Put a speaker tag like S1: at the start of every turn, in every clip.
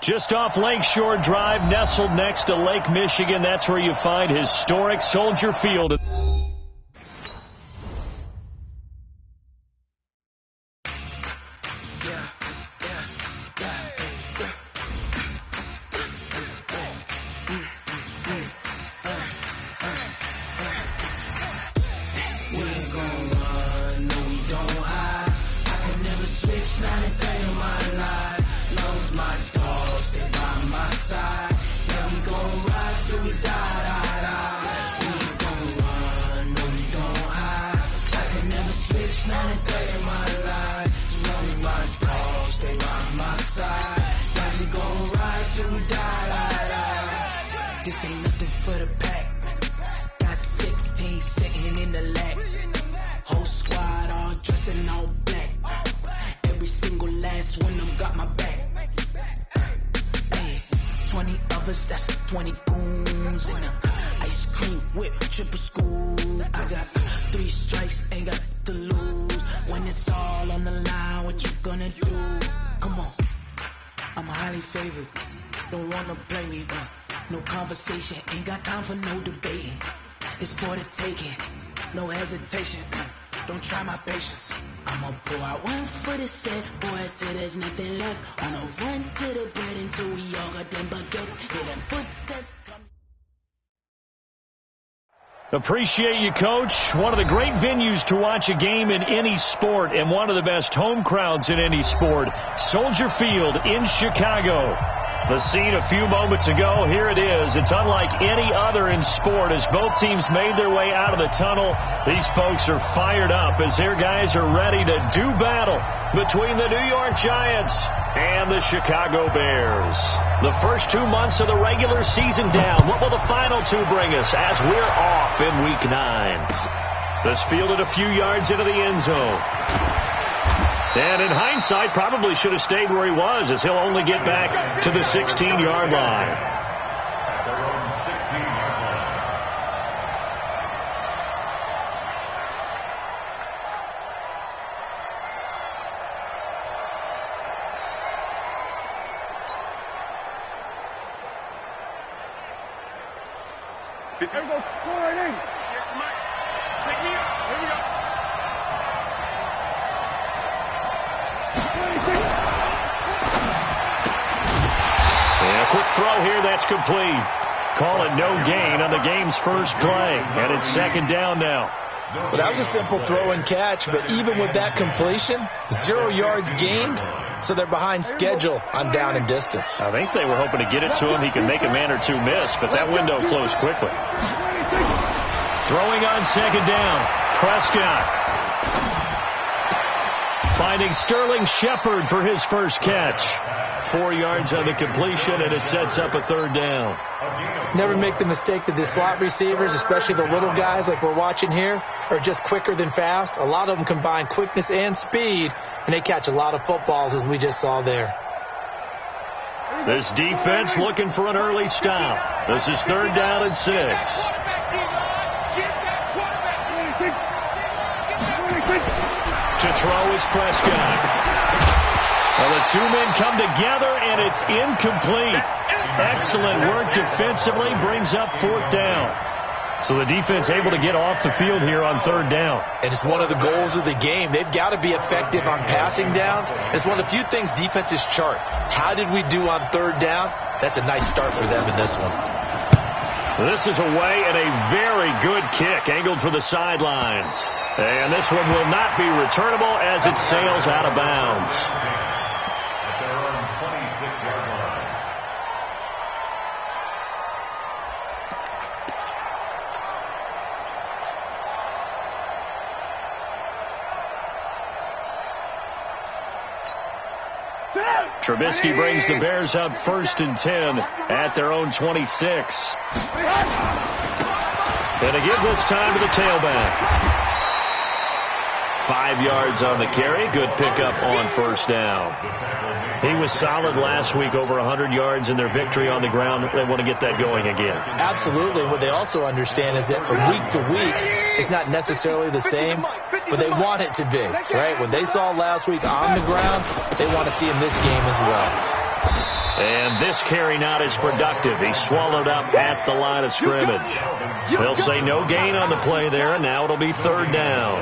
S1: Just off Lakeshore Drive, nestled next to Lake Michigan. That's where you find historic Soldier Field.
S2: This ain't nothing for the pack. Got 16 sitting in the lap. Whole squad all dressing all black. Every single last one of them got my back. Hey, 20 of us, that's 20 goons in a ice cream whip, triple school. I got 3 strikes, ain't got to lose. When it's all on the line, what you gonna do? Come on, I'm highly favored. Don't wanna play me, no conversation, ain't got time for no debating. It's for the taking, no hesitation. Don't try my patience. I'ma pour out one for the set, boy, till there's nothing left. On a run to the bread until we all got them baguettes. Hear them footsteps come.
S1: Appreciate you, Coach. One of the great venues to watch a game in any sport, and one of the best home crowds in any sport. Soldier Field in Chicago. The scene a few moments ago, here it is. It's unlike any other in sport as both teams made their way out of the tunnel. These folks are fired up as their guys are ready to do battle between the New York Giants and the Chicago Bears. The first 2 months of the regular season down. What will the final 2 bring us as we're off in Week 9? This fielded a few yards into the end zone. And in hindsight, probably should have stayed where he was, as he'll only get back to the 16-yard line.
S3: There we go. Go right in. Take me up. Here we go.
S1: And a quick throw here, that's complete. Call it no gain on the game's first play. And it's second down now.
S4: Well, that was a simple throw and catch, but even with that completion, 0 yards gained, so they're behind schedule on down and distance.
S1: I think they were hoping to get it to him. He could make a man or two miss, but that window closed quickly. Throwing on second down, Prescott. Finding Sterling Shepard for his first catch. 4 yards on the completion, and it sets up a third down.
S4: Never make the mistake that the slot receivers, especially the little guys like we're watching here, are just quicker than fast. A lot of them combine quickness and speed, and they catch a lot of footballs, as we just saw there.
S1: This defense looking for an early stop. This is third down and 6. To throw is Prescott. Well, the 2 men come together, and it's incomplete. Excellent work defensively, brings up fourth down. So the defense able to get off the field here on third down.
S4: And it's one of the goals of the game. They've got to be effective on passing downs. It's one of the few things defenses chart. How did we do on third down? That's a nice start for them in this one.
S1: This is away, and a very good kick angled for the sidelines. And this one will not be returnable as it sails out of bounds. Trubisky brings the Bears up 1st and 10 at their own 26. And to give this time to the tailback. 5 yards on the carry. Good pickup on first down. He was solid last week, over 100 yards in their victory on the ground. They want to get that going again.
S4: Absolutely. What they also understand is that from week to week, it's not necessarily the same, but they want it to be, right? What they saw last week on the ground, they want to see in this game as well.
S1: And this carry not as productive. He swallowed up at the line of scrimmage. They'll say no gain on the play there, and now it'll be third down.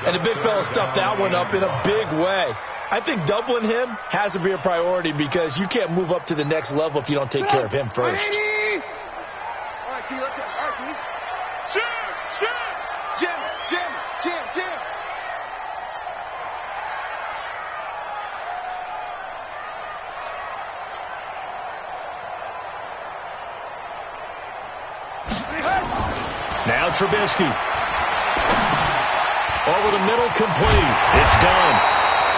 S4: And the big fella stuffed that one up in a big way. I think doubling him has to be a priority because you can't move up to the next level if you don't take care of him first.
S3: All right, T, let's go. All right, T. Shoot! Jim!
S1: Now Trubisky. Over the middle, complete. It's done.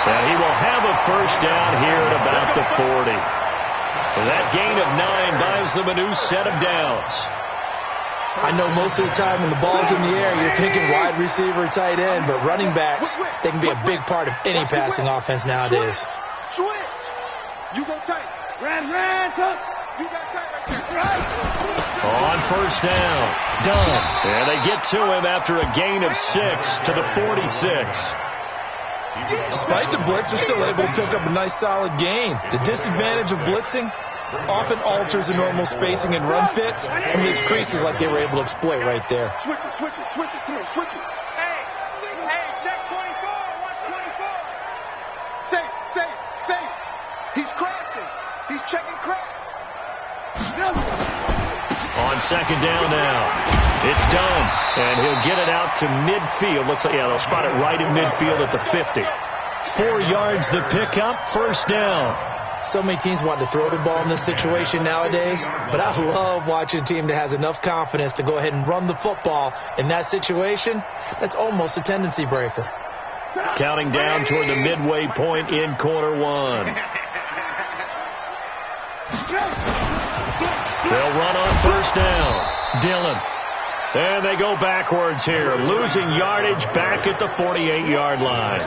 S1: And he will have a first down here at about the 40. That gain of 9 buys them a new set of downs.
S4: I know most of the time when the ball's in the air, you're thinking wide receiver, tight end, but running backs, they can be a big part of any passing offense nowadays.
S3: Switch! You go tight. Ran, you got tight right there.
S1: On first down. Done. And they get to him after a gain of 6 to the 46.
S4: Despite the blitz, they're still able to pick up a nice solid gain. The disadvantage of blitzing often alters the normal spacing and run fits and leaves creases like they were able to exploit right there.
S3: Switch it. Come on, switch it. Hey, check 24. Watch 24. Safe. He's crossing. He's checking crack.
S1: On second down now. It's done. And he'll get it out to midfield. They'll spot it right in midfield at the 50. 4 yards the pickup, first down.
S4: So many teams want to throw the ball in this situation nowadays, but I love watching a team that has enough confidence to go ahead and run the football. In that situation, that's almost a tendency breaker.
S1: Counting down toward the midway point in quarter 1. They'll run on first down. Dillon. And they go backwards here, losing yardage back at the 48-yard line.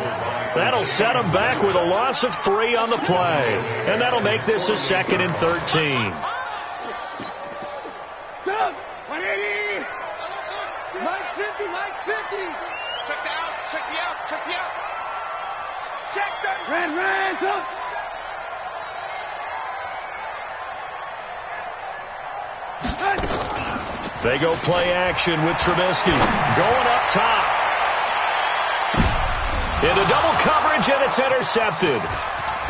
S1: That'll set them back with a loss of 3 on the play. And that'll make this a 2nd and 13.
S3: Mike's 50. Check the out. Check the Ran, up.
S1: They go play action with Trubisky. Going up top. Into double coverage, and it's intercepted.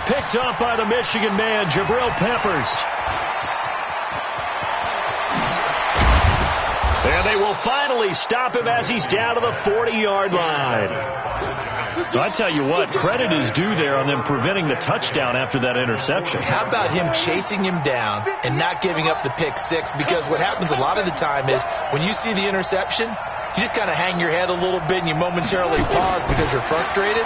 S1: Picked up by the Michigan man, Jabril Peppers. And they will finally stop him as he's down to the 40-yard line. I tell you what, credit is due there on them preventing the touchdown after that interception.
S4: How about him chasing him down and not giving up the pick 6? Because what happens a lot of the time is when you see the interception, you just kind of hang your head a little bit and you momentarily pause because you're frustrated.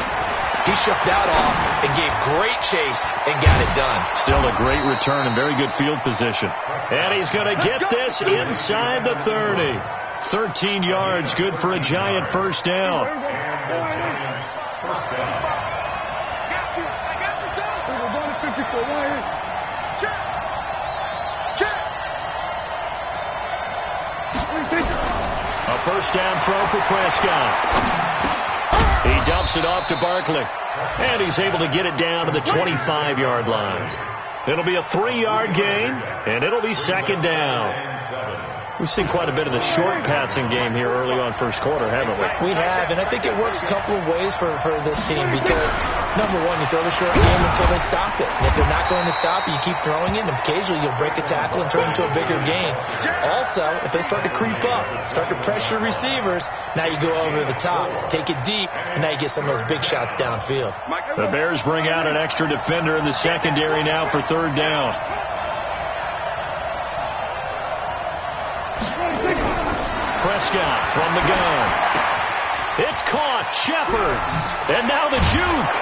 S4: He shook that off and gave great chase and got it done.
S1: Still a great return and very good field position. And he's going to get this inside the 30. 13 yards, good for a giant first down. A first down throw for Prescott. He dumps it off to Barkley. And he's able to get it down to the 25-yard line. It'll be a 3-yard gain, and it'll be second down. We've seen quite a bit of the short passing game here early on first quarter, haven't we?
S4: We have, and I think it works a couple of ways for this team because, number one, you throw the short game until they stop it. And if they're not going to stop it, you keep throwing it, and occasionally you'll break a tackle and turn it into a bigger gain. Also, if they start to creep up, start to pressure receivers, now you go over the top, take it deep, and now you get some of those big shots downfield.
S1: The Bears bring out an extra defender in the secondary now for third down. Prescott from the gun. It's caught. Shepard. And now the juke.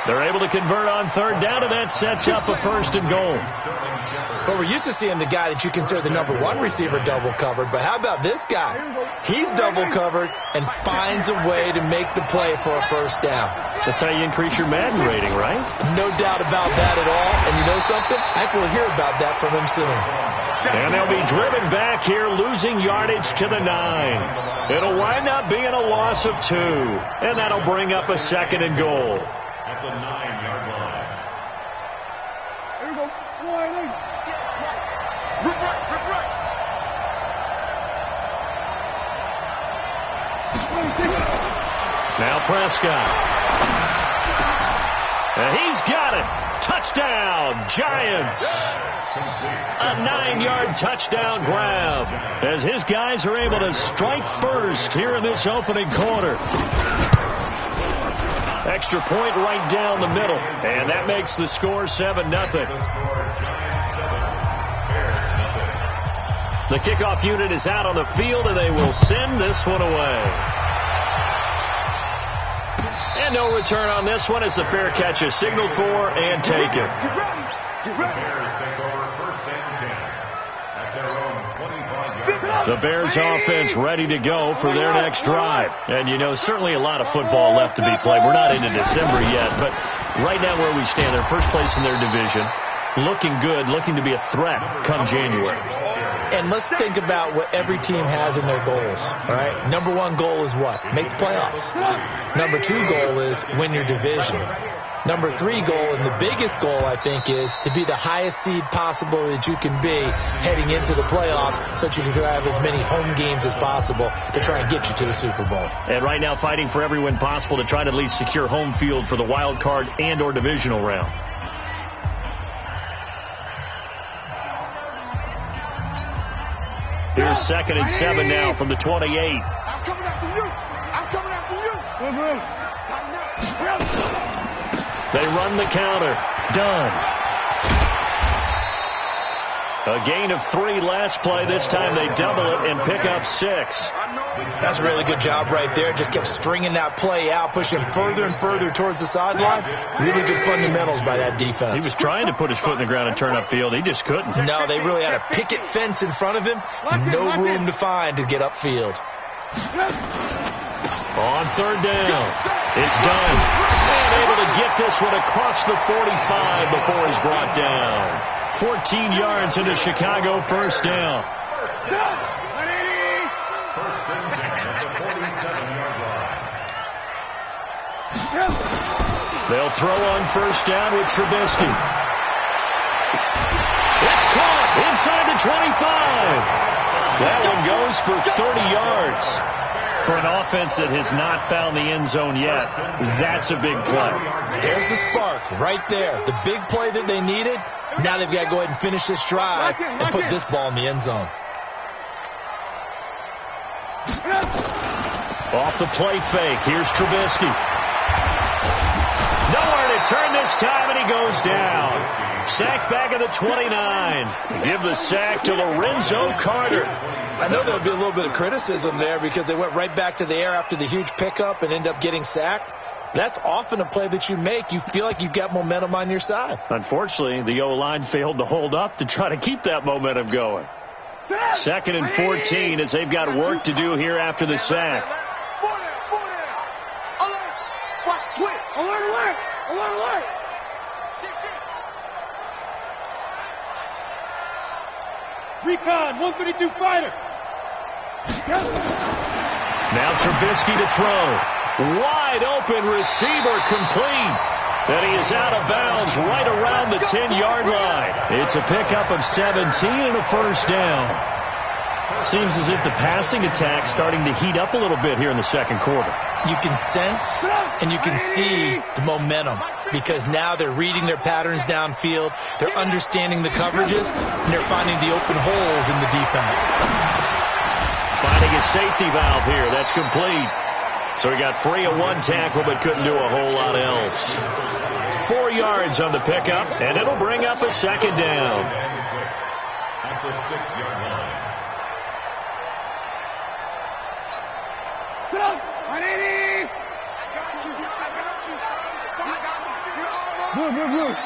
S1: They're able to convert on third down, and that sets up a first and goal.
S4: But we're used to seeing the guy that you consider the number 1 receiver double covered. But how about this guy? He's double covered and finds a way to make the play for a first down.
S1: That's how you increase your Madden rating, right?
S4: No doubt about that at all. And you know something? I think we'll hear about that from him soon.
S1: And they'll be driven back here, losing yardage to the 9. It'll wind up being a loss of 2. And that'll bring up a second and goal. At the 9-yard line.
S3: Here we go. Right.
S1: Now Prescott. And he's got it. Touchdown, Giants. A 9-yard touchdown grab as his guys are able to strike first here in this opening quarter. Extra point right down the middle, and that makes the score 7-0. The kickoff unit is out on the field, and they will send this one away. And no return on this one as the fair catch is signaled for and taken.
S3: Get ready.
S5: Bears take over first and 10 at their own 25-yard line.
S1: The Bears offense ready to go for their next drive. And, you know, certainly a lot of football left to be played. We're not into December yet, but right now where we stand, they're first place in their division, looking good, looking to be a threat come January.
S4: And let's think about what every team has in their goals, all right? Number one goal is what? Make the playoffs. Number two goal is win your division. Number three goal, and the biggest goal, I think, is to be the highest seed possible that you can be heading into the playoffs so that you can have as many home games as possible to try and get you to the Super Bowl.
S1: And right now fighting for every win possible to try to at least secure home field for the wild card and or divisional round. Here's 2nd and 7 now from the 28.
S3: I'm coming after you.
S1: They run the counter. Done. A gain of 3 last play. This time they double it and pick up 6.
S4: That's a really good job right there. Just kept stringing that play out, pushing further and further towards the sideline. Really good fundamentals by that defense.
S1: He was trying to put his foot in the ground and turn upfield. He just couldn't.
S4: No, they really had a picket fence in front of him. No room to find to get upfield.
S1: On 3rd down. It's done. And able to get this one across the 45 before he's brought down. 14 yards into Chicago, first down.
S5: First and 10 at the 47-yard line.
S1: They'll throw on first down with Trubisky. It's caught inside the 25. That one goes for 30 yards. For an offense that has not found the end zone yet, that's a big play.
S4: There's the spark right there. The big play that they needed. Now they've got to go ahead and finish this drive and put this ball in the end zone.
S1: Off the play fake. Here's Trubisky. Nowhere to turn this time, and he goes down. Sack back at the 29. Give the sack to Lorenzo Carter.
S4: I know there would be a little bit of criticism there because they went right back to the air after the huge pickup and end up getting sacked. That's often a play that you make. You feel like you've got momentum on your side.
S1: Unfortunately, the O-line failed to hold up to try to keep that momentum going. 2nd and 14 as they've got work to do here after the sack.
S3: Watch, twist. Alert. Recon, 132 fighter.
S1: Now Trubisky to throw. Wide open receiver complete. And he is out of bounds right around the 10-yard line. It's a pickup of 17 and a first down. Seems as if the passing attack's starting to heat up a little bit here in the second quarter.
S4: You can sense and you can see the momentum because now they're reading their patterns downfield, they're understanding the coverages, and they're finding the open holes in the defense.
S1: Finding a safety valve here. That's complete. So he got free of one tackle but couldn't do a whole lot else. 4 yards on the pickup, and it'll bring up a second down.
S5: At the 6-yard line.
S3: Move.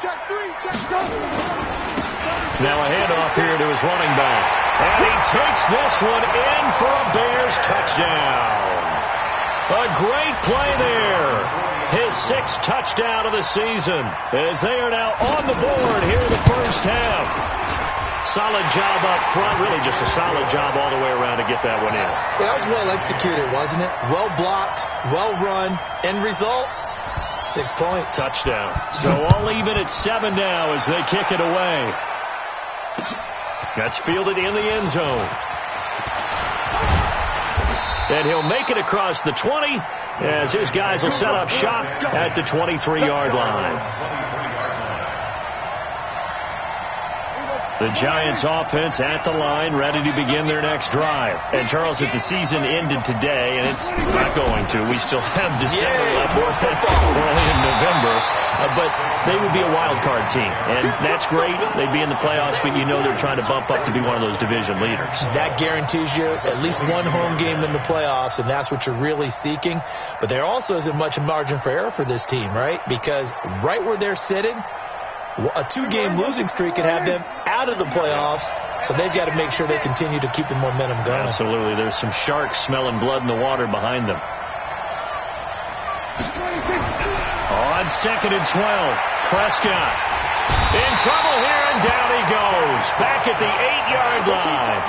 S3: Check 3.
S1: Now a handoff here to his running back. And he takes this one in for a Bears touchdown. A great play there. His 6th touchdown of the season as they are now on the board here in the first half. Solid job up front. Really just a solid job all the way around to get that one in.
S4: That was well executed, wasn't it? Well blocked, well run. End result, 6 points.
S1: Touchdown. So all even at 7 now as they kick it away. That's fielded in the end zone. And he'll make it across the 20 as his guys will set up shop at the 23-yard line. The Giants offense at the line, ready to begin their next drive. And, Charles, if the season ended today, and it's not going to, we still have December left, early in November, but they would be a wild card team. And that's great. They'd be in the playoffs, but you know they're trying to bump up to be one of those division leaders. That
S4: guarantees you at least one home game in the playoffs, and that's what you're really seeking. But there also isn't much margin for error for this team, right? Because right where they're sitting, a 2-game losing streak can have them out of the playoffs, so they've got to make sure they continue to keep the momentum going. Absolutely. There's some sharks smelling blood in the water behind them. On 2nd and 12, Prescott in trouble here, and down he goes. Back at the 8-yard line.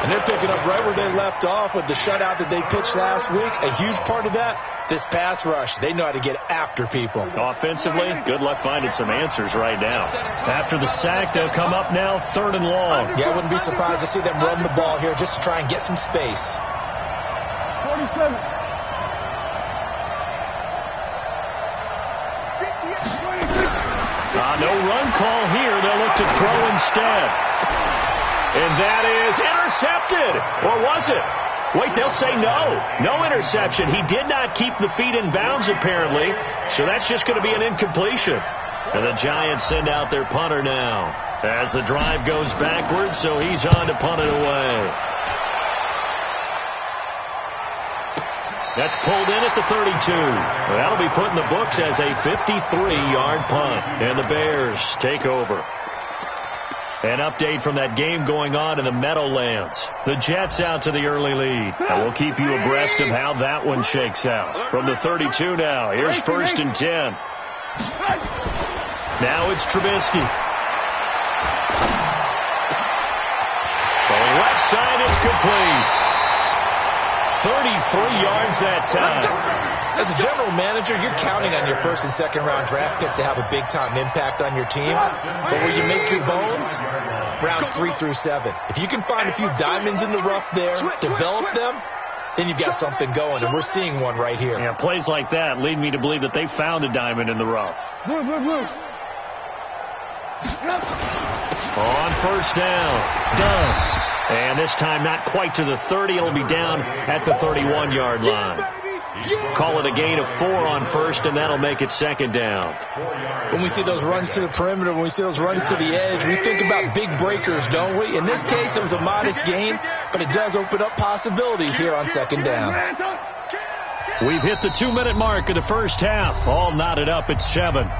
S4: And they're picking up right where they left off with the shutout that they pitched last week. A huge part of that, this pass rush. They know how to get after people. Offensively, good luck finding some answers right now. After the sack, they'll come up now 3rd and long. Yeah, I wouldn't be surprised to see them run the ball here just to try and get some space.
S3: 47.
S1: No run call here. They'll look to throw instead. And that is intercepted. Or was it? Wait, they'll say no. No interception. He did not keep the feet in bounds, apparently. So that's just going to be an incompletion. And the Giants send out their punter now. As the drive goes backwards, so he's on to punt it away. That's pulled in at the 32. That'll be put in the books as a 53-yard punt. And the Bears take over. An update from that game going on in the Meadowlands. The Jets out to the early lead. And we'll keep you abreast of how that one shakes out. From the 32 now, here's 1st and 10. Now it's Trubisky. The left side is complete. 33 yards that time. As a general manager, you're counting on your 1st and 2nd round draft picks to have a big-time impact on your team. But where you make your bones, rounds 3 through 7. If you can find a few diamonds in the rough there, develop them, then you've got something going, and we're seeing one right here. Yeah, plays like that lead me to believe that they found a diamond in the rough. On 1st down, done. And this time not quite to the 30. It'll be down at the 31-yard line. Call it a gain of 4 on 1st, and that'll make it 2nd down. When we see those runs to the perimeter, when we see those runs to the edge, we think about big breakers, don't we? In this case, it was a modest gain, but it does open up possibilities here on 2nd down. We've hit the 2-minute mark of the first half. All knotted up at 7.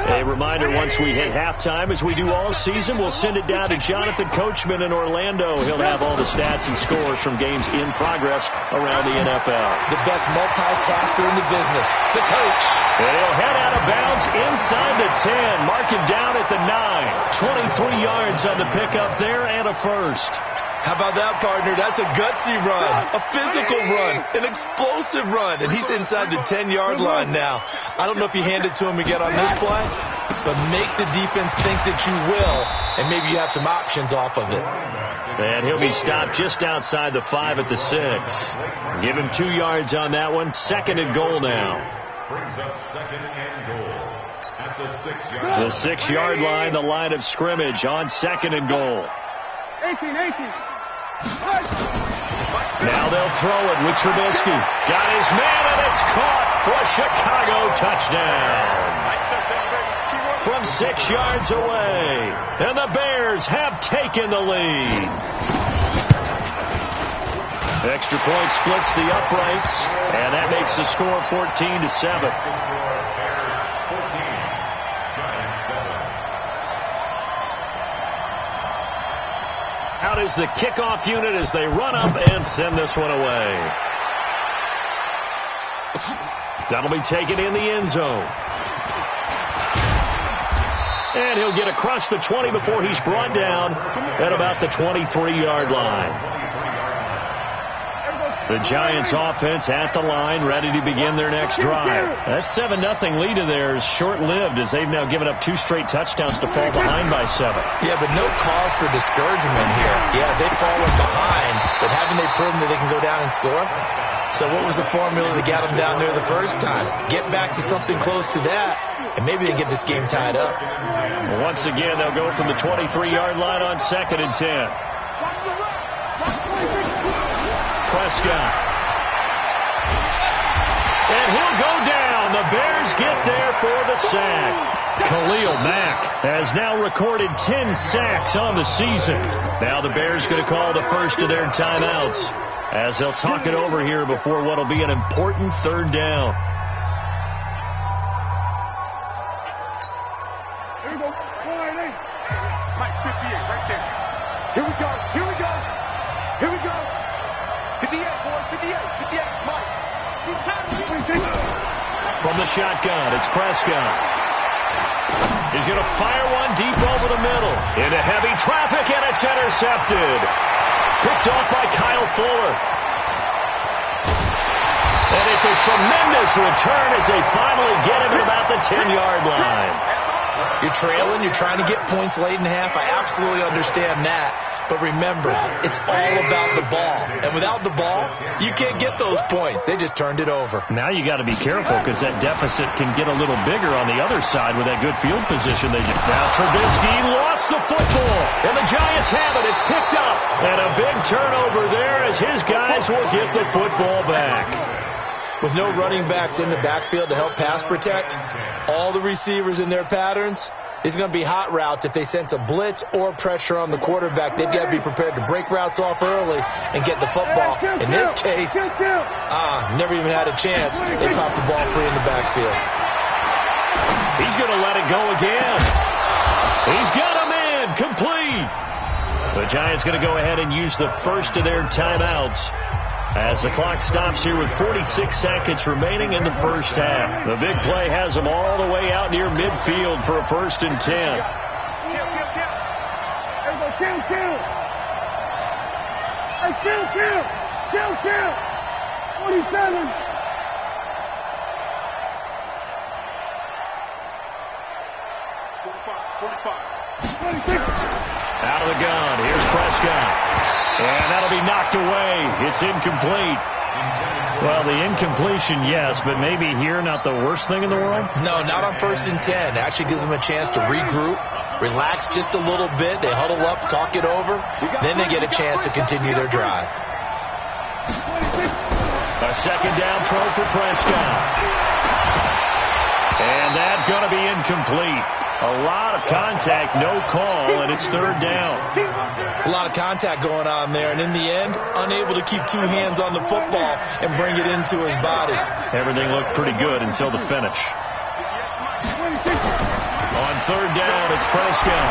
S1: A reminder, once we hit halftime, as we do all season, we'll send it down to Jonathan Coachman in Orlando. He'll have all the stats and scores from games in progress around the NFL. The best multitasker in the business, the coach. And he'll head out of bounds inside the 10. Mark him down at the 9. 23 yards on the pickup there and a 1st. How about that, partner? That's a gutsy run, a physical run, an explosive run, and he's inside the 10-yard line now. I don't know if you hand it to him again on this play, but make the defense think that you will, and maybe you have some options off of it. And he'll be stopped just outside the 5 at the 6. Give him 2 yards on that one. 2nd and goal now.
S5: Brings up 2nd and goal at the 6-yard line.
S1: The 6-yard line, the line of scrimmage on 2nd and goal.
S3: 18.
S1: Now they'll throw it with Trubisky. Got his man, and it's caught for a Chicago touchdown. From 6 yards away. And the Bears have taken the lead. Extra point splits the uprights, and that makes the score 14-7. Out is the kickoff unit as they run up and send this one away. That'll be taken in the end zone. And he'll get across the 20 before he's brought down at about the 23-yard line. The Giants offense at the line, ready to begin their next drive. That 7-0 lead of theirs short-lived as they've now given up 2 straight touchdowns to fall behind by 7.
S4: Yeah, but no cause for discouragement here. Yeah, they've fallen behind, but haven't they proven that they can go down and score? So what was the formula that got them down there the first time? Get back to something close to that, and maybe they get this game tied up.
S1: Well, once again, they'll go from the 23-yard line on 2nd and 10. Prescott. And he'll go down. The Bears get there for the sack. Khalil Mack has now recorded 10 sacks on the season. Now the Bears going to call the first of their timeouts as they'll talk it over here before what will be an important 3rd down.
S3: Here we go. Mike, 58 right there. Here we go. Here we go. Here we go. 58, boys. 58, Mike.
S1: From the shotgun, it's Prescott. He's going to fire one deep over the middle. Into heavy traffic, and it's intercepted. Picked off by Kyle Fuller. And it's a tremendous return as they finally get him at about the 10-yard line.
S4: You're trailing. You're trying to get points late in half. I absolutely understand that. But remember, it's all about the ball. And without the ball, you can't get those points. They just turned it over.
S1: Now you got to be careful because that deficit can get a little bigger on the other side with that good field position. Now Trubisky lost the football. And the Giants have it. It's picked up. And a big turnover there as his guys will get the football back.
S4: With no running backs in the backfield to help pass protect, all the receivers in their patterns, it's going to be hot routes. If they sense a blitz or pressure on the quarterback, they've got to be prepared to break routes off early and get the football. In this case, never even had a chance. They popped the ball free in the backfield.
S1: He's going to let it go again. He's got a man complete. The Giants going to go ahead and use the first of their timeouts as the clock stops here with 46 seconds remaining in the first half. The big play has them all the way out near midfield for a 1st and 10.
S3: Kill. 47.
S1: Out of the gun. Here's Prescott. And that'll be knocked away. It's incomplete. Well, the incompletion, yes, but maybe here not the worst thing in the world?
S4: No, not on 1st and 10. It actually gives them a chance to regroup, relax just a little bit. They huddle up, talk it over. Then they get a chance to continue their drive.
S1: A 2nd down throw for Prescott. And that's going to be incomplete. A lot of contact, no call, and it's 3rd down.
S4: It's a lot of contact going on there, and in the end, unable to keep 2 hands on the football and bring it into his body.
S1: Everything looked pretty good until the finish. On 3rd down, it's Prescott.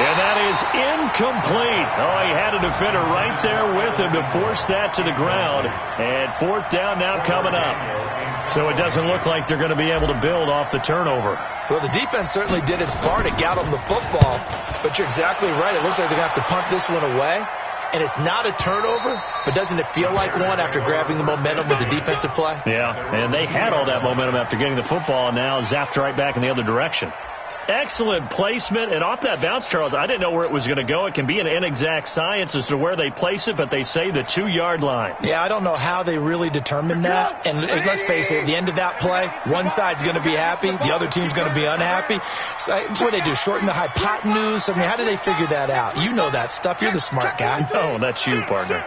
S1: And that is incomplete. Oh, he had a defender right there with him to force that to the ground. And 4th down now coming up. So it doesn't look like they're going to be able to build off the turnover.
S4: Well, the defense certainly did its part. It got them the football. But you're exactly right. It looks like they're going to have to punt this one away. And it's not a turnover, but doesn't it feel like one after grabbing the momentum with the defensive play?
S1: Yeah, and they had all that momentum after getting the football, and now zapped right back in the other direction. Excellent placement, and off that bounce, Charles, I didn't know where it was going to go. It can be an inexact science as to where they place it, but they say the 2-yard line.
S4: Yeah, I don't know how they really determined that. And let's face it, at the end of that play, one side's going to be happy, the other team's going to be unhappy. So, what do they do, shorten the hypotenuse? I mean, how do they figure that out? You know that stuff. You're the smart guy.
S1: No, that's you, partner.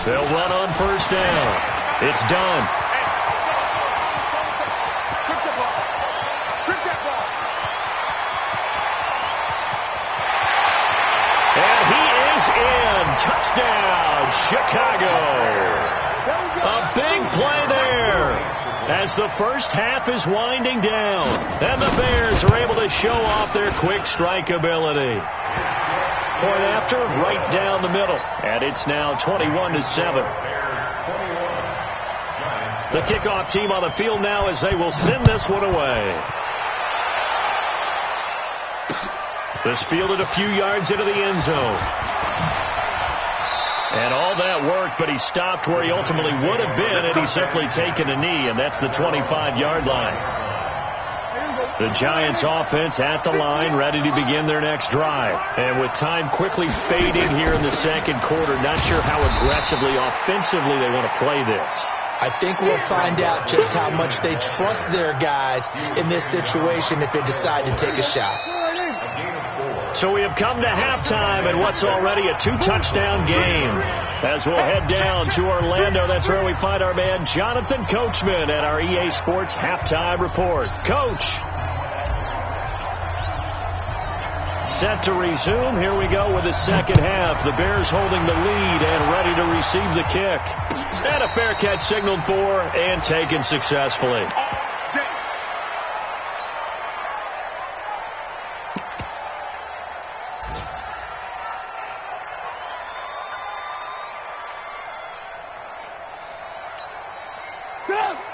S1: They'll run on 1st down. It's done. And he is in. Touchdown, Chicago. A big play there as the first half is winding down. And the Bears are able to show off their quick strike ability. Point after, right down the middle. And it's now 21-7. The kickoff team on the field now as they will send this one away. This fielded a few yards into the end zone. And all that worked, but he stopped where he ultimately would have been had he simply taken a knee, and that's the 25-yard line. The Giants offense at the line, ready to begin their next drive. And with time quickly fading here in the second quarter, not sure how aggressively, offensively they want to play this.
S4: I think we'll find out just how much they trust their guys in this situation if they decide to take a shot.
S1: So we have come to halftime in what's already a two-touchdown game. As we'll head down to Orlando, that's where we find our man Jonathan Coachman at our EA Sports Halftime Report. Coach. Set to resume. Here we go with the second half. The Bears holding the lead and ready to receive the kick. And a fair catch signaled for and taken successfully.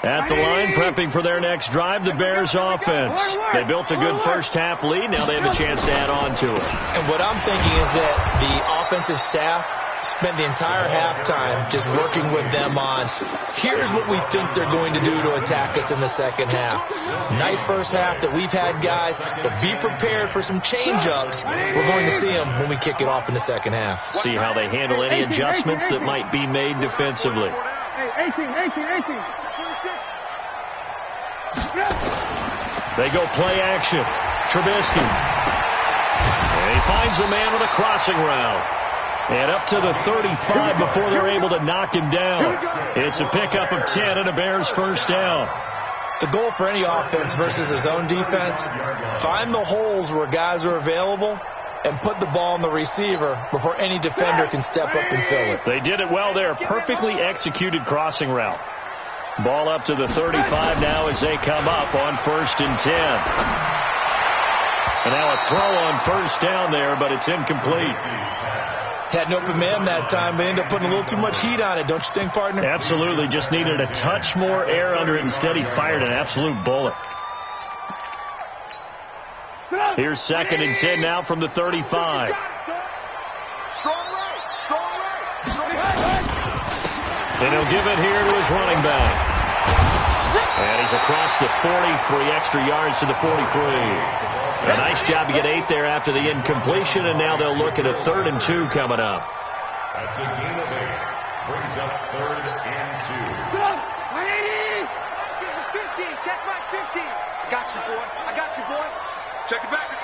S1: At the line, prepping for their next drive, the Bears offense. They built a good first-half lead. Now they have a chance to add on to it.
S4: And what I'm thinking is that the offensive staff spent the entire halftime just working with them on, here's what we think they're going to do to attack us in the second half. Nice first half that we've had, guys, but be prepared for some change-ups. We're going to see them when we kick it off in the second half.
S1: See how they handle any adjustments that might be made defensively.
S3: 18.
S1: They go play action. Trubisky. And he finds the man with a crossing route. And up to the 35 before they're able to knock him down. It's a pickup of 10 and a Bears first down.
S4: The goal for any offense versus his own defense, find the holes where guys are available and put the ball on the receiver before any defender can step up and fill it.
S1: They did it well there. Perfectly executed crossing route. Ball up to the 35 now as they come up on 1st and 10. And now a throw on first down there, but it's incomplete.
S4: Had an open man that time, but ended up putting a little too much heat on it, don't you think, partner?
S1: Absolutely. Just needed a touch more air under it. Instead, he fired an absolute bullet. Here's 2nd and 10 now from the 35. And he'll give it here to his running back. And he's across the 40, 3 extra yards to the 43. A nice job to get 8 there after the incompletion, and now they'll look at a 3rd and 2 coming up.
S5: That's a gain of 8. Brings up 3rd and 2.
S3: 180! 50, check my 50. I got you, boy. Check the backer.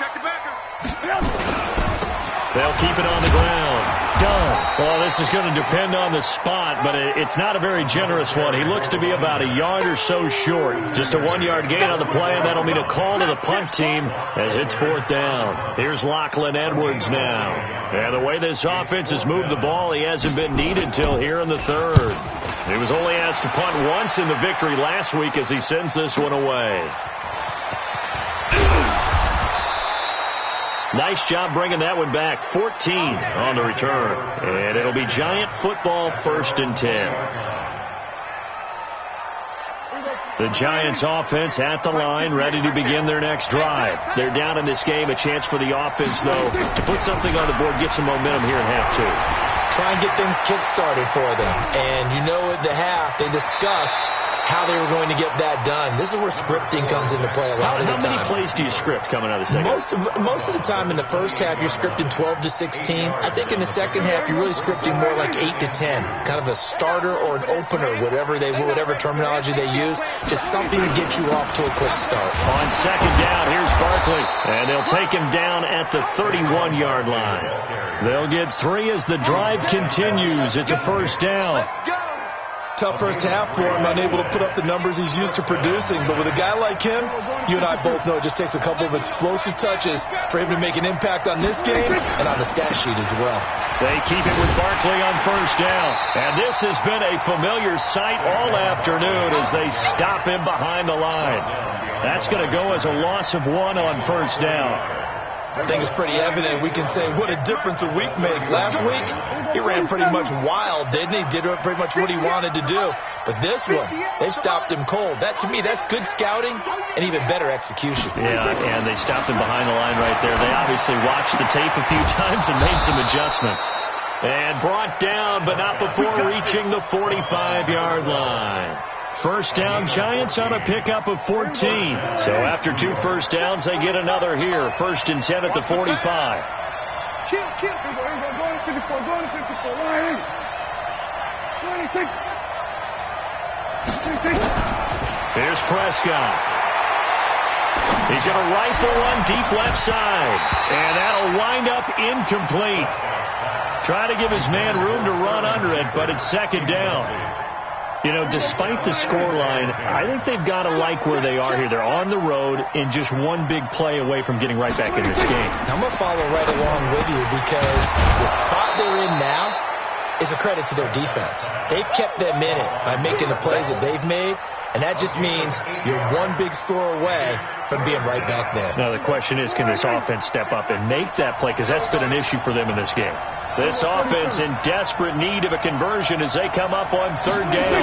S1: They'll keep it on the ground. Done. Well, this is going to depend on the spot, but it's not a very generous one. He looks to be about a yard or so short. Just a 1-yard gain on the play, and that'll mean a call to the punt team as it's 4th down. Here's Lachlan Edwards now. And the way this offense has moved the ball, he hasn't been needed till here in the 3rd. He was only asked to punt once in the victory last week as he sends this one away. Nice job bringing that one back. 14 on the return. And it'll be Giant football 1st and 10. The Giants offense at the line, ready to begin their next drive. They're down in this game. A chance for the offense, though, to put something on the board, get some momentum here in half 2.
S4: Try and get things kick-started for them. And you know at the half, they discussed how they were going to get that done. This is where scripting comes into play a lot of the time.
S1: How many plays do you script coming out of the second?
S4: Most of the time in the first half, you're scripting 12 to 16. I think in the second half, you're really scripting more like 8 to 10. Kind of a starter or an opener, whatever terminology they use. Just something to get you off to a quick start.
S1: On 2nd down, here's Barkley. And they'll take him down at the 31-yard line. They'll get 3 as the drive continues. It's a 1st down.
S4: Tough first half for him, unable to put up the numbers he's used to producing. But with a guy like him, you and I both know it just takes a couple of explosive touches for him to make an impact on this game and on the stat sheet as well.
S1: They keep it with Barkley on 1st down. And this has been a familiar sight all afternoon as they stop him behind the line. That's going to go as a loss of 1 on 1st down.
S4: I think it's pretty evident. We can say what a difference a week makes. Last week, he ran pretty much wild, didn't he? Did pretty much what he wanted to do. But this one, they've stopped him cold. That, to me, that's good scouting and even better execution.
S1: Yeah, and they stopped him behind the line right there. They obviously watched the tape a few times and made some adjustments. And brought down, but not before reaching the 45-yard line. First down, Giants on a pickup of 14. So after 2 first downs, they get another here. 1st and 10 at the 45.
S3: Kill. Go to 54. Go to 54.
S1: Here's Prescott. He's going to rifle one deep left side. And that'll wind up incomplete. Try to give his man room to run under it, but it's 2nd down. You know, despite the scoreline, I think they've got to like where they are here. They're on the road and just one big play away from getting right back in this game.
S4: I'm going to follow right along with you because the spot they're in now is a credit to their defense. They've kept them in it by making the plays that they've made, and that just means you're one big score away from being right back there.
S1: Now, the question is, can this offense step up and make that play? Because that's been an issue for them in this game. This offense in desperate need of a conversion as they come up on 3rd down.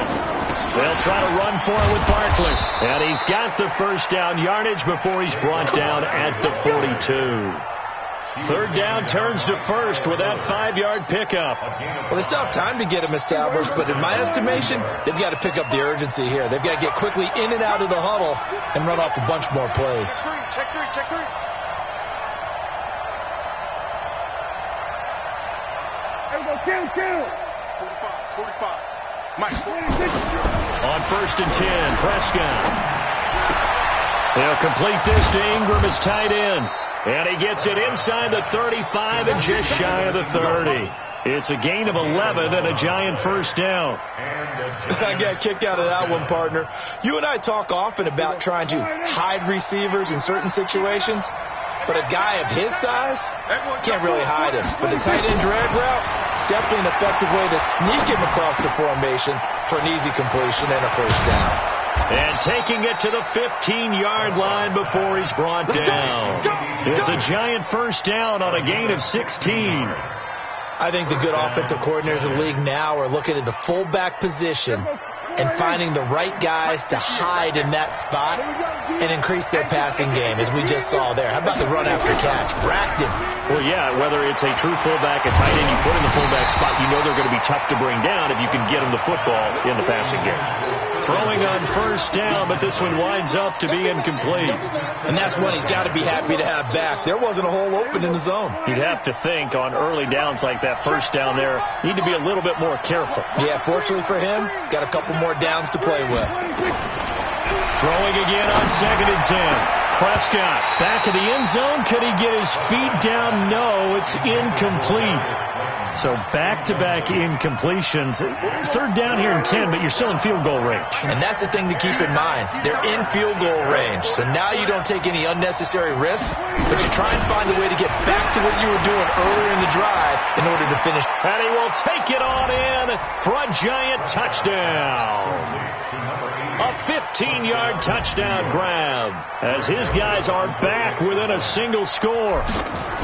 S1: They'll try to run for it with Barkley. And he's got the first down yardage before he's brought down at the 42. 3rd down turns to 1st with that 5-yard pickup.
S4: Well, they still have time to get him established, but in my estimation, they've got to pick up the urgency here. They've got to get quickly in and out of the huddle and run off a bunch more plays.
S3: Check three. Kill. 45. Mike.
S1: On 1st and 10, Prescott. They'll complete this to Ingram as tight end. And he gets it inside the 35 and just shy of the 30. It's a gain of 11 and a Giant first down.
S4: I got a kick out of that one, partner. You and I talk often about trying to hide receivers in certain situations, but a guy of his size can't really hide him. But the tight end drag route, definitely an effective way to sneak him across the formation for an easy completion and a first down.
S1: And taking it to the 15-yard line before he's brought down. It's a Giant first down on a gain of 16.
S4: I think the good offensive coordinators in the league now are looking at the fullback position and finding the right guys to hide in that spot and increase their passing game, as we just saw there. How about the run after catch? Racked him.
S1: Well, yeah, whether it's a true fullback, a tight end you put in the fullback spot, you know they're going to be tough to bring down if you can get them the football in the passing game. Throwing on first down, but this one winds up to be incomplete.
S4: And that's one he's got to be happy to have back. There wasn't a hole open in the zone.
S1: You'd have to think on early downs like that first down there, need to be a little bit more careful.
S4: Yeah, fortunately for him, got a couple more downs to play with.
S1: Throwing again on 2nd and 10. Prescott back of the end zone. Could he get his feet down? No, it's incomplete. So back-to-back incompletions. 3rd down here and 10, but you're still in field goal range.
S4: And that's the thing to keep in mind. They're in field goal range. So now you don't take any unnecessary risks, but you try and find a way to get back to what you were doing earlier in the drive in order to finish.
S1: And he will take it on in for a Giant touchdown. A 15-yard touchdown grab as his guys are back within a single score.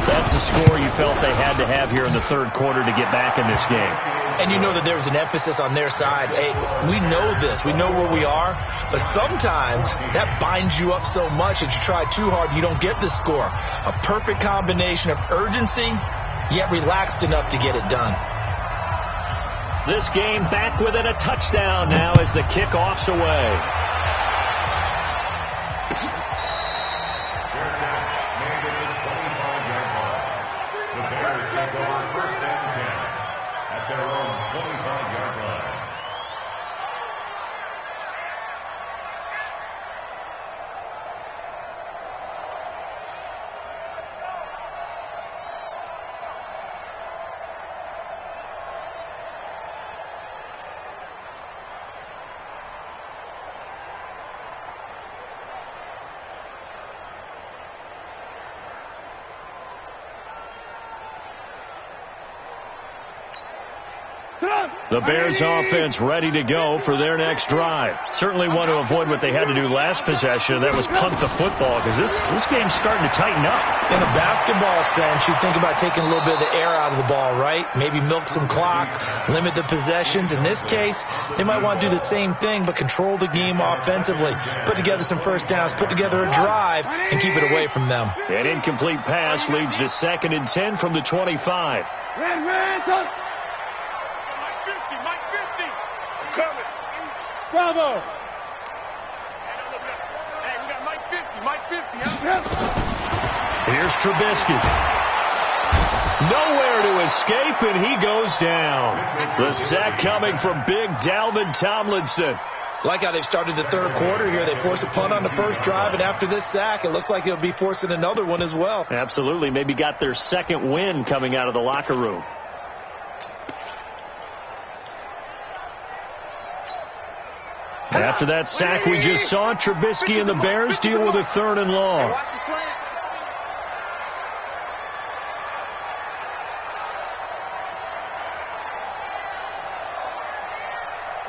S1: That's a score you felt they had to have here in the 3rd quarter to get back in this game.
S4: And you know that there was an emphasis on their side. Hey, we know this. We know where we are. But sometimes that binds you up so much that you try too hard, you don't get the score. A perfect combination of urgency, yet relaxed enough to get it done.
S1: This game back within a touchdown now as the kickoff's away.
S5: The Bears take over 1st and 10 at their own 25-yard line.
S1: The Bears offense ready to go for their next drive. Certainly want to avoid what they had to do last possession, and that was punt the football, because this game's starting to tighten up.
S4: In a basketball sense, you think about taking a little bit of the air out of the ball, right? Maybe milk some clock, limit the possessions. In this case, they might want to do the same thing, but control the game offensively. Put together some first downs, put together a drive, and keep it away from them.
S1: An incomplete pass leads to 2nd and 10 from the 25.
S3: Bravo!
S1: Here's Trubisky. Nowhere to escape, and he goes down. The sack coming from big Dalvin Tomlinson.
S4: Like how they've started the third quarter here. They force a punt on the first drive, and after this sack, it looks like they'll be forcing another one as well.
S1: Absolutely. Maybe got their second win coming out of the locker room. After that sack we just saw, Trubisky and the Bears deal with a 3rd and long.
S3: Watch the slant.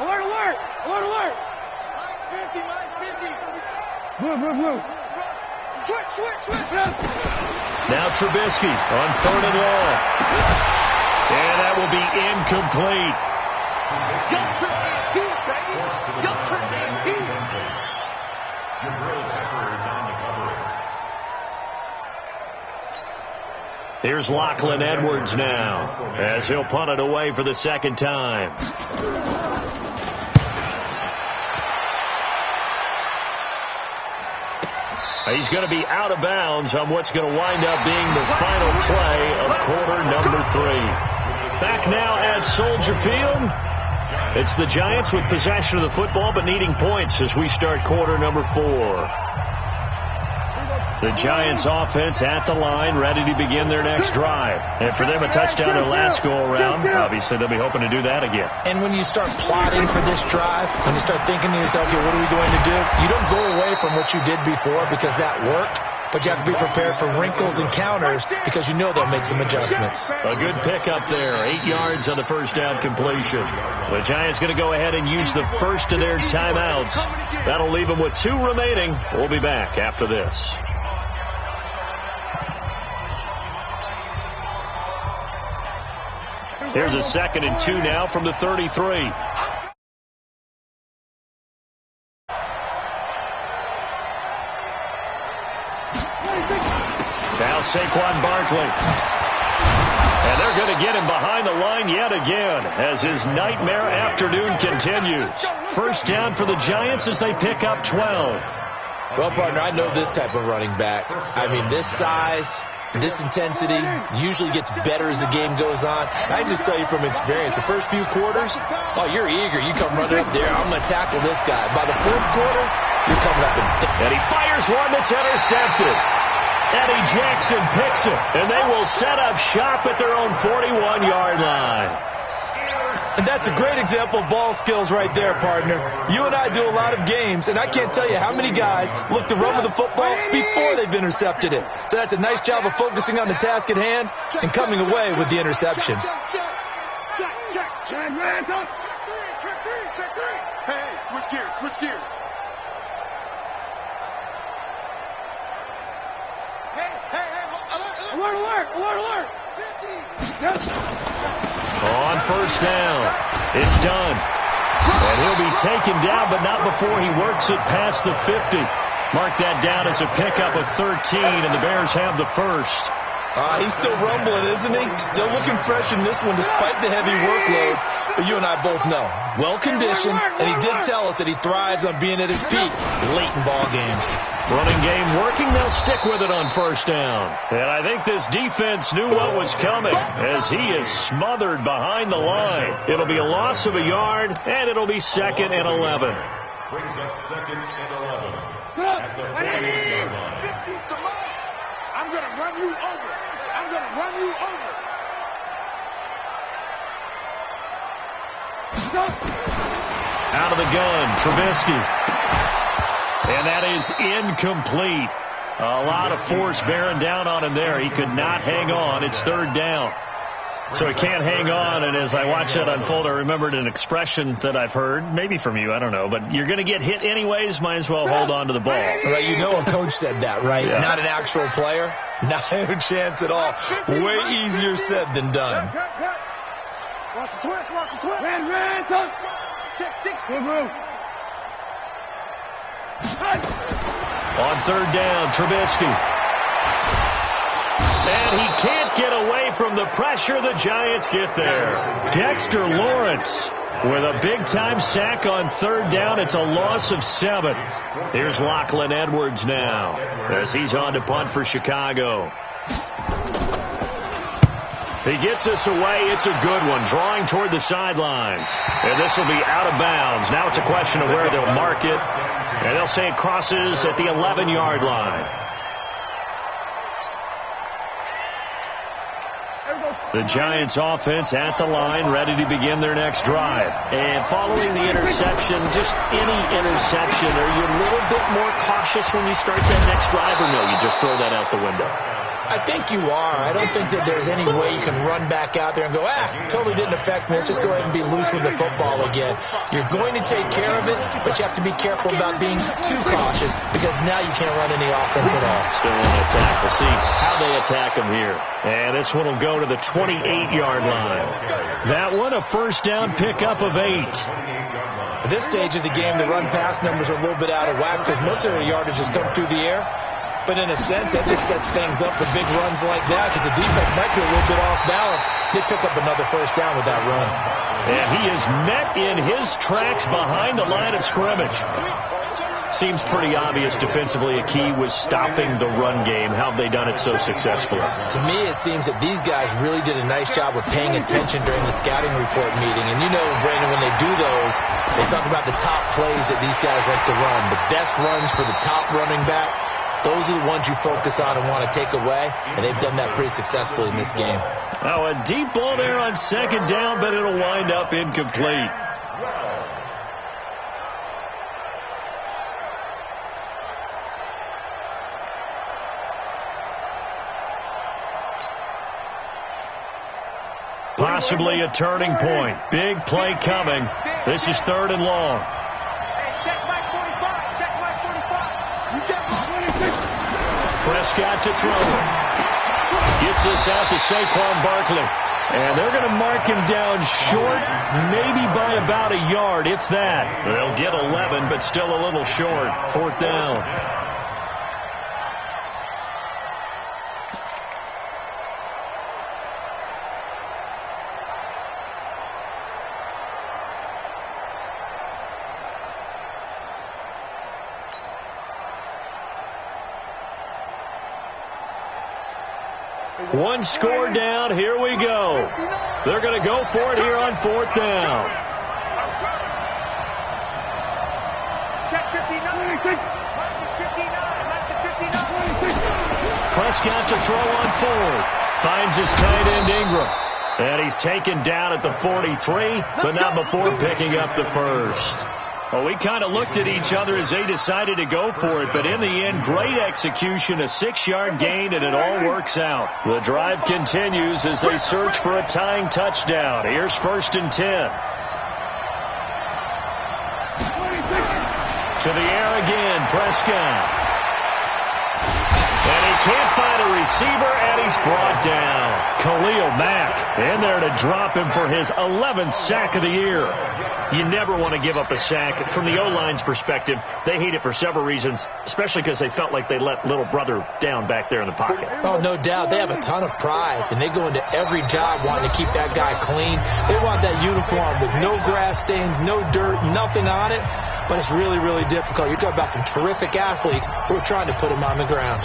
S6: Alert, alert! Alert, alert!
S3: Minus 50.
S6: Blue.
S3: Switch.
S1: Now Trubisky on 3rd and long. And that will be incomplete.
S3: Young Trent is here, baby. Young Trent is here.
S5: Jabril Pepper is on the coverage.
S1: Here's Lachlan Edwards now, as he'll punt it away for the 2nd time. He's going to be out of bounds on what's going to wind up being the final play of quarter number 3. Back now at Soldier Field. It's the Giants with possession of the football but needing points as we start quarter number 4. The Giants offense at the line, ready to begin their next drive. And for them, a touchdown their last go-around. Obviously, they'll be hoping to do that again.
S4: And when you start plotting for this drive, when you start thinking to yourself, okay, what are we going to do? You don't go away from what you did before because that worked, but you have to be prepared for wrinkles and counters because you know they'll make some adjustments.
S1: A good pickup there, 8 yards on the first down completion. The Giants going to go ahead and use the first of their timeouts. That'll leave them with 2 remaining. We'll be back after this. Here's a 2nd and 2 now from the 33. Now Saquon Barkley. And they're going to get him behind the line yet again as his nightmare afternoon continues. First down for the Giants as they pick up 12.
S4: Well, partner, I know this type of running back. I mean, this size, this intensity usually gets better as the game goes on. I just tell you from experience, the first few quarters, oh, you're eager. You come running up there, I'm going to tackle this guy. By the 4th quarter, you're coming up
S1: and he fires one that's intercepted. Eddie Jackson picks it, and they will set up shop at their own 41-yard line.
S4: And that's a great example of ball skills right there, partner. You and I do a lot of games, and I can't tell you how many guys look to run with the football before they've intercepted it. So that's a nice job of focusing on the task at hand and coming away with the interception.
S3: Check. Hey, switch gears. Hey,
S6: Alert!
S3: 50.
S1: On first down, it's done. And he'll be taken down, but not before he works it past the 50. Mark that down as a pickup of 13, and the Bears have the first.
S4: He's still rumbling, isn't he? Still looking fresh in this one despite the heavy workload. But you and I both know, well-conditioned, and he did tell us that he thrives on being at his peak late in ball games.
S1: Running game working, they'll stick with it on first down. And I think this defense knew what was coming as he is smothered behind the line. It'll be a loss of a yard, and it'll be 2nd and 11.
S5: Brings up 2nd and 11 at the 48-yard line.
S3: 50's the mark. I'm going to run you over.
S1: Out of the gun, Trubisky. And that is incomplete. A lot of force bearing down on him there. He could not hang on. It's 3rd down. So he can't hang on, and as I watch that unfold, I remembered an expression that I've heard, maybe from you, I don't know, but you're going to get hit anyways, might as well hold on to the ball.
S4: Right, you know a coach said that, right?
S1: Yeah.
S4: Not an actual player. Not a chance at all. Way easier said than done.
S3: Watch the twist, watch the twist.
S6: Ran, touch.
S3: Check, stick.
S6: Good move.
S1: On third down, Trubisky. And he can't get away from the pressure. The Giants get there. Dexter Lawrence with a big-time sack on third down. It's a loss of 7. Here's Lachlan Edwards now as he's on to punt for Chicago. He gets this away. It's a good one, drawing toward the sidelines. And this will be out of bounds. Now it's a question of where they'll mark it. And they'll say it crosses at the 11-yard line. The Giants offense at the line, ready to begin their next drive. And following the interception, just any interception, are you a little bit more cautious when you start that next drive, or no, you just throw that out the window?
S4: I think you are. I don't think that there's any way you can run back out there and go, totally didn't affect me. Let's just go ahead and be loose with the football again. You're going to take care of it, but you have to be careful about being too cautious because now you can't run any offense at all.
S1: Still on attack. We'll see how they attack him here. And this one will go to the 28-yard line. That one, a first down pickup of 8.
S4: At this stage of the game, the run-pass numbers are a little bit out of whack because most of their yardage has come through the air. But in a sense, that just sets things up for big runs like that because the defense might be a little bit off balance. They pick up another first down with that run.
S1: And he is met in his tracks behind the line of scrimmage. Seems pretty obvious defensively a key was stopping the run game. How have they done it so successfully?
S4: To me, it seems that these guys really did a nice job of paying attention during the scouting report meeting. And you know, Brandon, when they do those, they talk about the top plays that these guys like to run. The best runs for the top running back. Those are the ones you focus on and want to take away, and they've done that pretty successfully in this game.
S1: Now a deep ball there on second down, but it'll wind up incomplete. Possibly a turning point. Big play coming. This is 3rd and long.
S3: Check Mike 45. Check Mike 45. You get my 26.
S1: Prescott to throw. Gets this out to Saquon Barkley. And they're going to mark him down short, maybe by about a yard, if that. They'll get 11, but still a little short. 4th down. One score down. Here we go. They're going to go for it here on 4th down.
S3: Check 59. 59.
S1: Prescott to throw on 4th. Finds his tight end Ingram. And he's taken down at the 43, but not before picking up the first. Well, we kind of looked at each other as they decided to go for it, but in the end, great execution, a 6-yard gain, and it all works out. The drive continues as they search for a tying touchdown. Here's 1st and 10. To the air again, Prescott. And he can't find a receiver, and he's brought down. Khalil Mack in there to drop him for his 11th sack of the year. You never want to give up a sack. From the O-line's perspective, they hate it for several reasons, especially because they felt like they let little brother down back there in the pocket.
S4: Oh, no doubt. They have a ton of pride, and they go into every job wanting to keep that guy clean. They want that uniform with no grass stains, no dirt, nothing on it, but it's really, really difficult. You're talking about some terrific athletes who are trying to put him on the ground.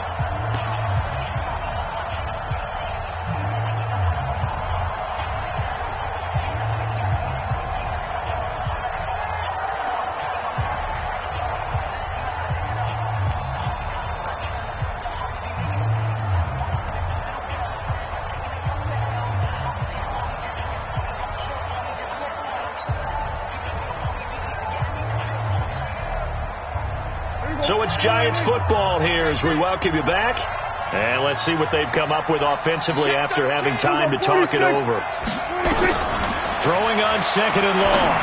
S1: So it's Giants football here as we welcome you back. And let's see what they've come up with offensively after having time to talk it over. Throwing on second and long.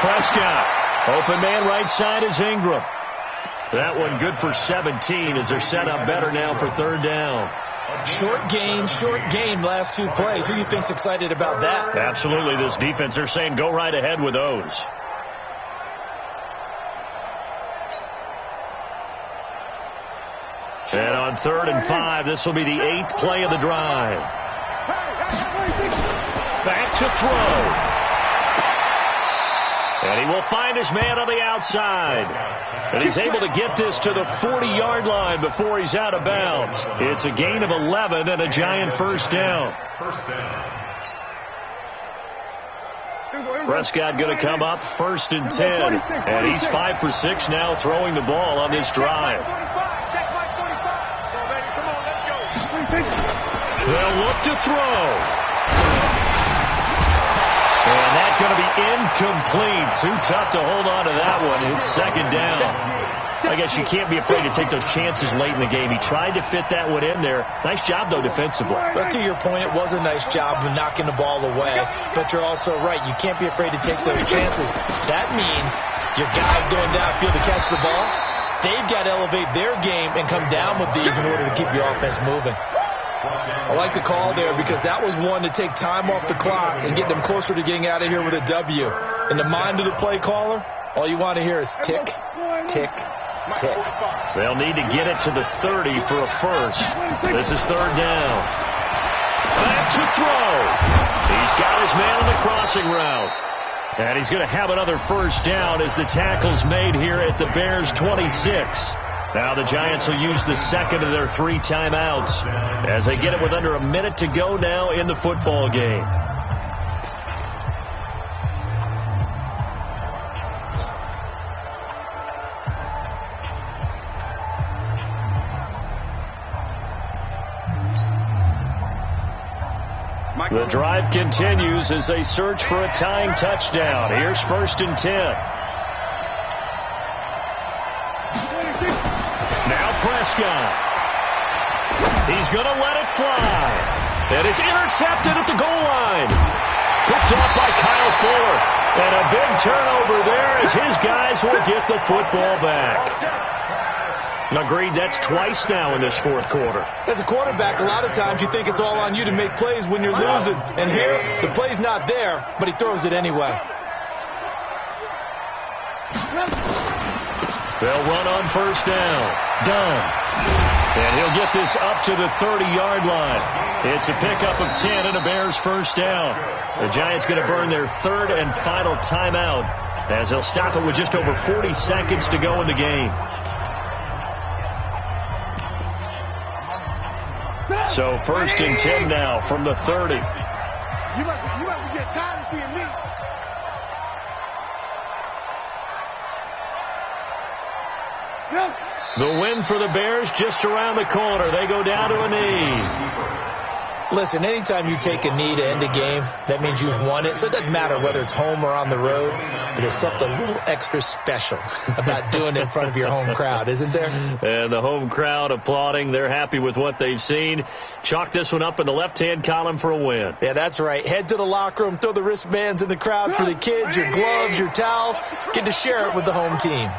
S1: Prescott. Open man right side is Ingram. That one good for 17 as they're set up better now for third down.
S4: Short game, last two plays. Who do you think's excited about that?
S1: Absolutely, this defense, they're saying go right ahead with those. And on 3rd and 5, this will be the 8th play of the drive. Back to throw. And he will find his man on the outside. And he's able to get this to the 40-yard line before he's out of bounds. It's a gain of 11 and a Giant first down. Prescott going to come up 1st and 10. And he's 5 for 6 now throwing the ball on this drive. They'll look to throw. And that's going to be incomplete. Too tough to hold on to that one. It's second down. I guess you can't be afraid to take those chances late in the game. He tried to fit that one in there. Nice job, though, defensively.
S4: But to your point, it was a nice job of knocking the ball away. But you're also right. You can't be afraid to take those chances. That means your guys going downfield to catch the ball, they've got to elevate their game and come down with these in order to keep your offense moving. I like the call there because that was one to take time off the clock and get them closer to getting out of here with a W. In the mind of the play caller, all you want to hear is tick, tick, tick.
S1: They'll need to get it to the 30 for a first. This is third down. Back to throw. He's got his man on the crossing route. And he's going to have another first down as the tackle's made here at the Bears' 26. Now the Giants will use the second of their 3 timeouts as they get it with under a minute to go now in the football game. The drive continues as they search for a tying touchdown. Here's 1st and 10. Prescott. He's going to let it fly. And it's intercepted at the goal line. Picked off by Kyle Fuller. And a big turnover there as his guys will get the football back. Agreed, that's twice now in this fourth quarter.
S4: As a quarterback, a lot of times you think it's all on you to make plays when you're losing. And here, the play's not there, but he throws it anyway.
S1: They'll run on first down. Done. And he'll get this up to the 30-yard line. It's a pickup of 10 and a Bears first down. The Giants going to burn their 3rd and final timeout as they'll stop it with just over 40 seconds to go in the game. So 1st and 10 now from the 30.
S3: You must get tired of seeing me.
S1: The win for the Bears just around the corner. They go down to a knee.
S4: Listen, anytime you take a knee to end a game, that means you've won it. So it doesn't matter whether it's home or on the road, but there's something a little extra special about doing it in front of your home crowd, isn't there?
S1: And the home crowd applauding. They're happy with what they've seen. Chalk this one up in the left-hand column for a win.
S4: Yeah, that's right. Head to the locker room, throw the wristbands in the crowd for the kids, your gloves, your towels. Get to share it with the home team.